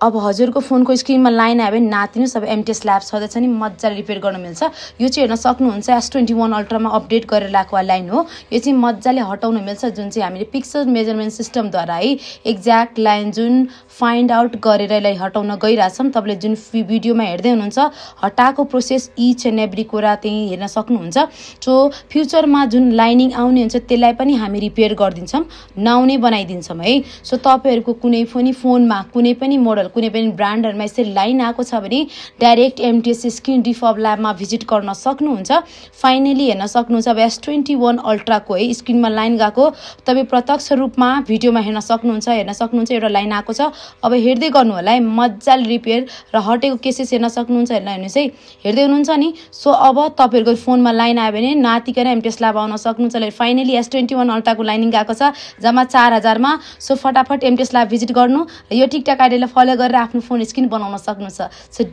अब हजुरको फोनको स्क्रिनमा लाइन आयो भने नातिनुस्। अब एमटीएस ल्याब छँदैछ नि मजाले रिपेयर गर्न मिल्छ। यो चाहिँ हेर्न सक्नुहुन्छ S21 अल्ट्रामा अपडेट गरेर ल्याएको लाइन हो। यो चाहिँ मजाले हटाउन मिल्छ, जुन चाहिँ हामीले पिक्सल मेजरमेन्ट सिस्टमद्वारा है एक्ज्याक्ट लाइन जुन फाइन्ड आउट गरेर यसलाई हटाउन गइरहेछौँ। तपाईँले जुन भिडियोमा हेर्दै हुनुहुन्छ हटाएको प्रोसेस इच एन्ड एभ्री कुरा त्यही हेर्न सक्नुहुन्छ। सो फ्युचरमा जुन लाइनिङ आउने हुन्छ त्यसलाई पनि हामी रिपेयर गरिदिन्छौँ, नआउने बनाइदिन्छौँ है। सो तपाईँहरूको कुनै पनि फोनमा कुनै पनि मोडल कुनै पनि ब्रान्डहरुमा यसरी लाइन आएको छ भने डाइरेक्ट एमटीएस स्क्रिन डिफब ल्याबमा भिजिट गर्न सक्नुहुन्छ। फाइनली हेर्न सक्नुहुन्छ अब S21 अल्ट्राको है स्क्रिनमा लाइन गएको तपाईँ प्रत्यक्ष रूपमा भिडियोमा हेर्न सक्नुहुन्छ एउटा लाइन आएको छ। अब हेर्दै गर्नु होला है, मजाले रिपेयर र हटेको केसेस हेर्न सक्नुहुन्छ। हेर्नुहोस् है, हेर्दै हुनुहुन्छ नि। सो अब तपाईँहरूको फोनमा लाइन आयो भने नातिकन एमटीएस ल्याब आउन सक्नुहुन्छ। फाइनली S21 अल्ट्राको लाइनिङ गएको छ जम्मा 4000 मा। सो फटाफट एमटीएस ल्याब भिजिट गर्नु र यो टिकटक आइडीलाई फलो गरेर आफ्नो फोन स्क्रिन बनाउन सक्नुहुन्छ।